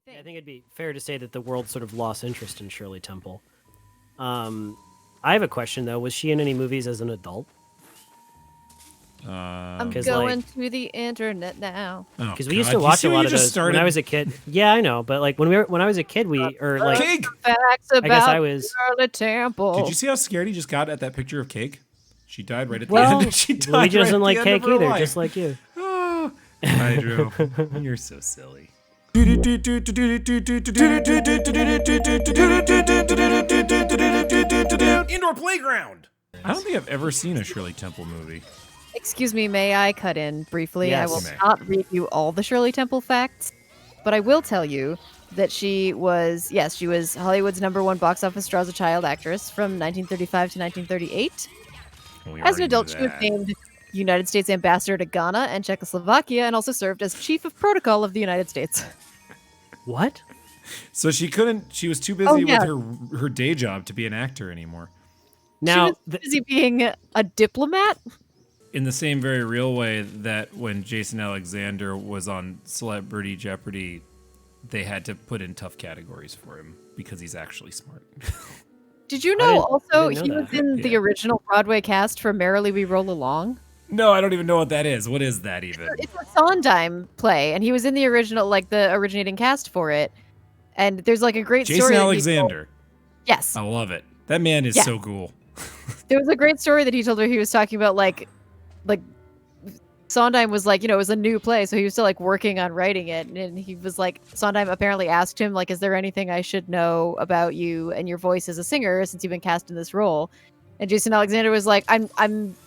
I think it'd be fair to say that the world sort of lost interest in Shirley Temple. I have a question though. Was she in any movies as an adult? I'm going to the internet now. Because we used to watch a lot of those when I was a kid. Yeah, I know, but like when I was a kid, Cake. Facts about I guess I was. Shirley Temple. Did you see how scared he just got at that picture of Cake? She died right at the Well, end. She died Luigi doesn't right like at the end cake of her either, life. just like you. Oh, Hydro, you're so silly. Indoor playground. I don't think I've ever seen a Shirley Temple movie. Excuse me, may I cut in briefly? Yes. I will You may. not read you all the Shirley Temple facts, but I will tell you that she was Hollywood's #1 box office draw as a child actress from 1935 to 1938. We As an already adult, knew she was that. named United States Ambassador to Ghana and Czechoslovakia and also served as Chief of Protocol of the United States. What? So she was too busy yeah. with her day job to be an actor anymore. Now, she was busy being a diplomat? In the same very real way that when Jason Alexander was on Celebrity Jeopardy, they had to put in tough categories for him because he's actually smart. Did you know also I didn't he know was that. in the Yeah. original Broadway cast for Merrily We Roll Along? No, I don't even know what that is. What is that even? It's a Sondheim play, and he was in the original, like the originating cast for it. And there's like a great Jason story. that he Alexander. told- Yes. I love it. That man is Yeah. so cool. There was a great story that he told her. He was talking about like Sondheim was like, it was a new play, so he was still like working on writing it. And he was like, Sondheim apparently asked him like, is there anything I should know about you and your voice as a singer since you've been cast in this role? And Jason Alexander was like, I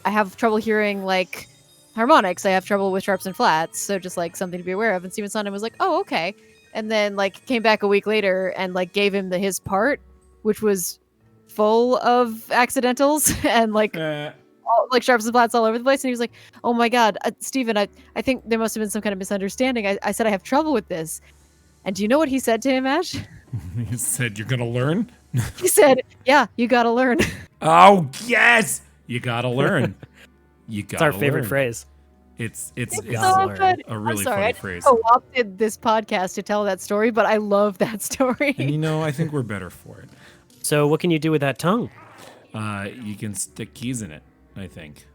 have trouble hearing like harmonics. I have trouble with sharps and flats. So just like something to be aware of. And Stephen Sondheim was like, oh, okay. And then like came back a week later and like gave him his part, which was full of accidentals and like sharps and flats all over the place. And he was like, oh my God, Stephen, I think there must have been some kind of misunderstanding. I said I have trouble with this. And do you know what he said to him, Ash? He said, "You're gonna learn." He said, yeah, you gotta learn. Oh yes, you gotta learn. You gotta. It's our favorite learn. phrase. It's So gotta good. a really I'm sorry, funny I phrase. co-opted this podcast to tell that story, but I love that story. And I think we're better for it. So what can you do with that tongue? You can stick keys in it. I think,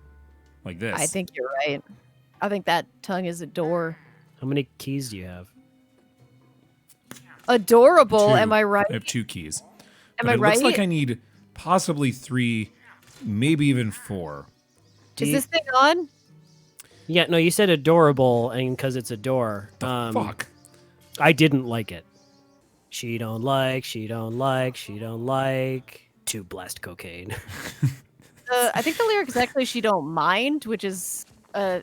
like this. I think you're right. I think that tongue is a door. How many keys do you have? Adorable, 2. am I right? I have 2 keys. Am But I it looks right? like I need possibly 3, maybe even 4. Is this thing on? Yeah, no, you said adorable, and because it's a door. Fuck. I didn't like it. She don't like to blast cocaine. I think the lyric is actually "She don't mind," which is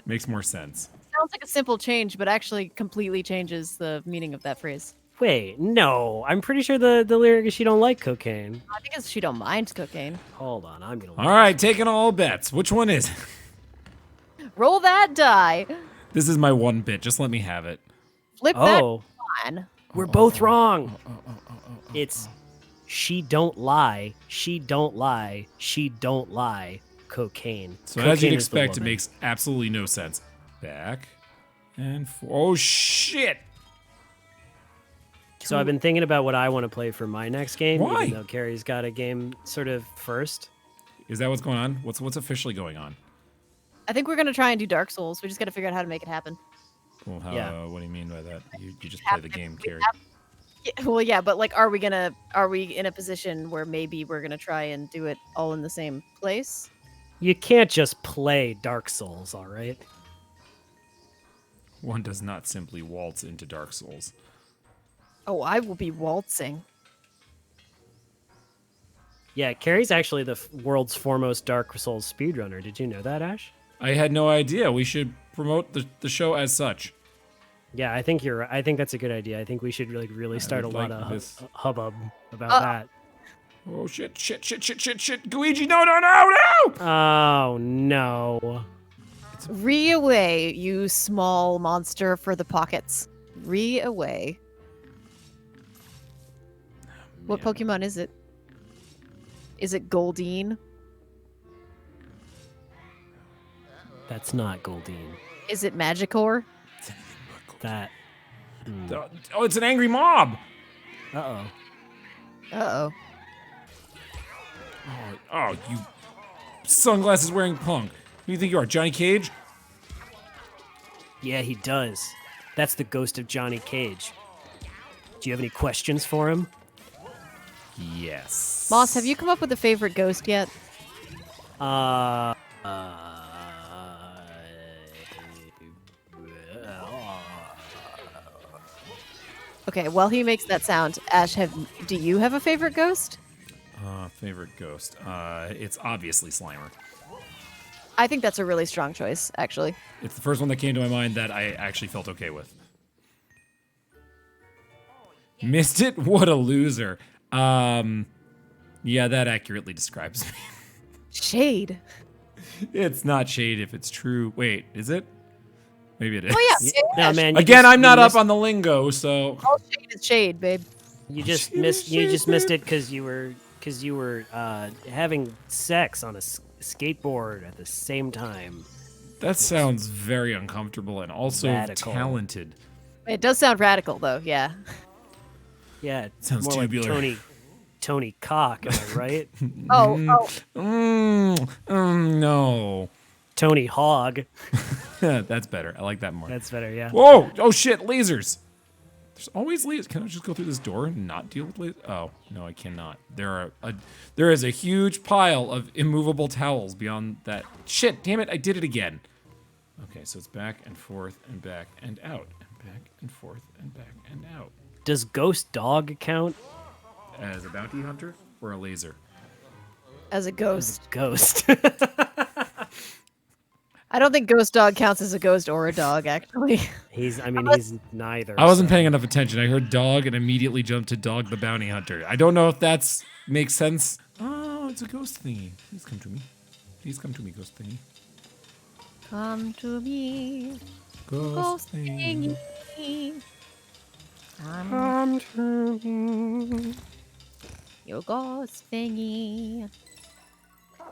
Makes more sense. sounds like a simple change, but actually completely changes the meaning of that phrase. Wait, no, I'm pretty sure the lyric is she don't like cocaine. I think it's "She don't mind cocaine." Hold on, I'm gonna. All right, taking all bets. Which one is it? Roll that die. This is my one bit. Just let me have it. Flip that Oh, on. we're both wrong. It's she don't lie, she don't lie, she don't lie, cocaine. So Cocaine as you'd is the expect, it woman. makes absolutely no sense. Back and forth. Oh shit! So I've been thinking about what I want to play for my next game. Why? Even though Kari's got a game sort of first. Is that what's going on? What's officially going on? I think we're gonna try and do Dark Souls. We just gotta figure out how to make it happen. Well, how? Yeah. What do you mean by that? You just play the game, Kari. Yeah, well, yeah, but like, are we in a position where maybe we're gonna try and do it all in the same place? You can't just play Dark Souls, all right? One does not simply waltz into Dark Souls. Oh, I will be waltzing. Yeah, Kari's actually the world's foremost Dark Souls speedrunner. Did you know that, Ash? I had no idea. We should promote the show as such. Yeah, I think you're right. I think that's a good idea. I think we should really start a would lot like of this. hubbub about that. Oh shit! Luigi, no! Oh no. Ree away, you small monster for the pockets. Ree away. What Man. Pokemon is it? Is it Goldeen? That's not Goldeen. Is it Magikarp? That Oh, it's an angry mob. Uh-oh. Uh-oh. Oh, you sunglasses wearing punk. Who do you think you are, Johnny Cage? Yeah, he does. That's the ghost of Johnny Cage. Do you have any questions for him? Yes. Moss, have you come up with a favorite ghost yet? Uh, Okay, while he makes that sound, Ash, do you have a favorite ghost? Favorite ghost. It's obviously Slimer. I think that's a really strong choice, actually. It's the first one that came to my mind that I actually felt okay with. Missed it? What a loser. Yeah, that accurately describes me. Shade. It's not shade if it's true. Wait, is it? Maybe it is. Oh, yeah. no, man. Again, I'm not up on the lingo, so. All shade is shade, babe. You just missed it because you were having sex on a skateboard at the same time. That sounds very uncomfortable and also Radical. talented. It does sound radical, though, yeah. Yeah, it's Sounds more tubular. like Tony Cock, am I right? No. Tony Hog. That's better. I like that more. That's better, yeah. Whoa! Oh shit! Lasers. There's always lasers. Can I just go through this door and not deal with lasers? Oh no, I cannot. There is a huge pile of immovable towels beyond that. Shit! Damn it! I did it again. Okay, so it's back and forth and back and out and back and forth and back and out. Does Ghost Dog count As a bounty hunter or a laser? As a ghost. ghost? I don't think Ghost Dog counts as a ghost or a dog, actually. He's neither. I wasn't so- paying enough attention. I heard dog and immediately jumped to Dog the Bounty Hunter. I don't know if that's makes sense. Oh, it's a ghost thingy. Please come to me. Please come to me, ghost thingy. Come to me, Ghost ghost thingy. thingy. Come to me. Your ghost thingy.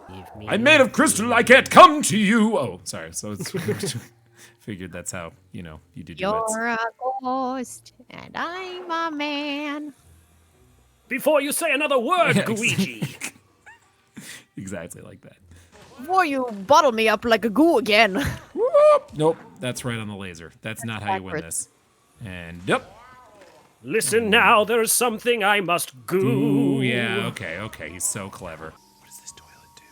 Give me I'm made of crystal. I can't come to you. Oh, sorry. So it's figured that's how you do duets. You're a ghost, and I'm a man. Before you say another word, Yeah, Luigi. Exactly like that. Before you bottle me up like a goo again. Whoop. Nope, that's right on the laser. That's not how you win backwards. this. And yep. Listen now, there's something I must go. Ooh, yeah. Okay. He's so clever. What does this toilet do?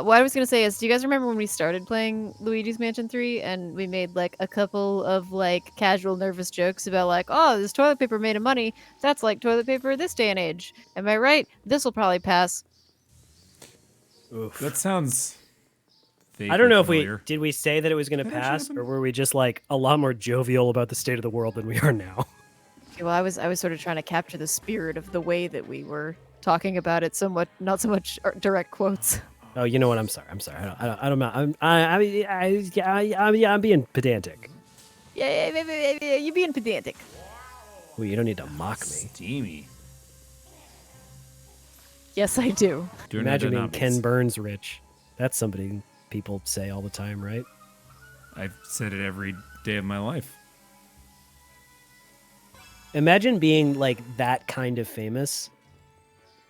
What I was gonna say is, do you guys remember when we started playing Luigi's Mansion 3 and we made like a couple of like casual nervous jokes about like, oh, this toilet paper made of money. That's like toilet paper this day and age. Am I right? This will probably pass. Oof. That sounds. I don't know if familiar. did we say that it was going to That actually pass, happened? or were we just like a lot more jovial about the state of the world than we are now? Okay, well, I was sort of trying to capture the spirit of the way that we were talking about it, somewhat not so much direct quotes. Oh, you know what? I'm sorry. I don't know. I'm being pedantic. Yeah, you're being pedantic. Well, you don't need to mock me. Steamy. Yes, I do. Imagine being Ken Burns rich. That's somebody people say all the time, right? I've said it every day of my life. Imagine being like that kind of famous,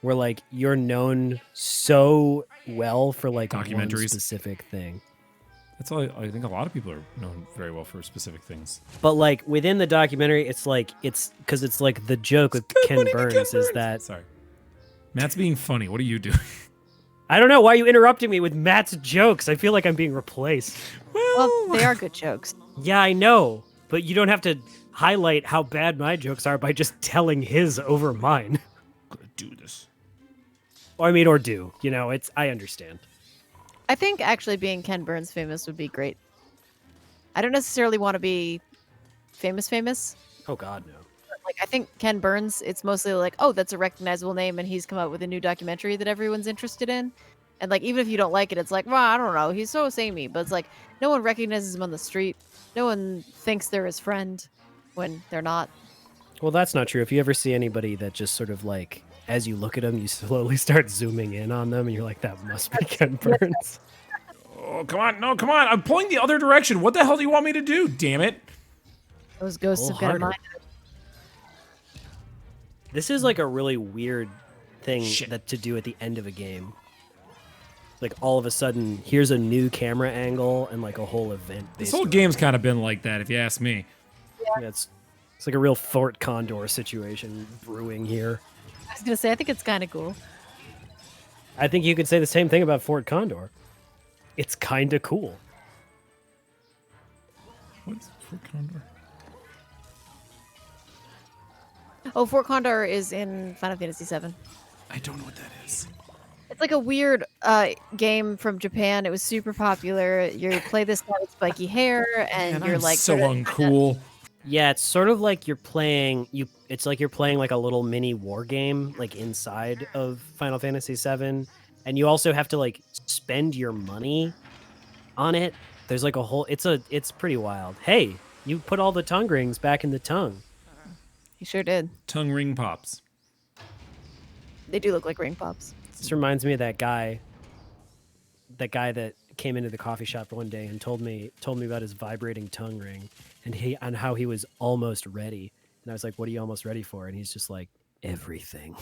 where like you're known so well for like one Documentaries. specific thing. That's all. I think a lot of people are known very well for specific things. But like within the documentary, it's because it's like the joke with Ken Burns is that Sorry, Matt's being funny. What are you doing? I don't know why you interrupting me with Matt's jokes. I feel like I'm being replaced. Well, they are good jokes. Yeah, I know, but you don't have to highlight how bad my jokes are by just telling his over mine. I'm gonna do this. Or do. You know, I understand. I think actually being Ken Burns famous would be great. I don't necessarily want to be famous. Oh God, no. Like, I think Ken Burns, it's mostly like, oh, that's a recognizable name, and he's come out with a new documentary that everyone's interested in. And like, even if you don't like it, it's like, well, I don't know, he's so samey. But it's like, no one recognizes him on the street. No one thinks they're his friend when they're not. Well, that's not true. If you ever see anybody that just sort of like, as you look at them, you slowly start zooming in on them, and you're like, that must be Ken Burns. Oh, come on. No, come on. I'm pulling the other direction. What the hell do you want me to do? Damn it. Those ghosts Pull have got a harder. mind. This is like a really weird thing Shit. that to do at the end of a game. Like all of a sudden, here's a new camera angle and like a whole event. This based whole around game's it. kind of been like that, if you ask me. Yeah, it's like a real Fort Condor situation brewing here. I was gonna say, I think it's kind of cool. I think you could say the same thing about Fort Condor. It's kind of cool. What's for Condor? Oh, Fort Condor is in Final Fantasy VII. I don't know what that is. It's like a weird game from Japan. It was super popular. You play this guy with spiky hair, and Man, you're I'm like so sort of- uncool. Yeah, it's sort of like you're playing it's like you're playing like a little mini war game like inside of Final Fantasy VII, and you also have to like spend your money on it. There's like a whole it's pretty wild. Hey, you put all the tongue rings back in the tongue. You sure did. Tongue ring pops. They do look like ring pops. This reminds me of that guy that came into the coffee shop one day and told me about his vibrating tongue ring and how he was almost ready. And I was like, "What are you almost ready for?" And he's just like, "Everything."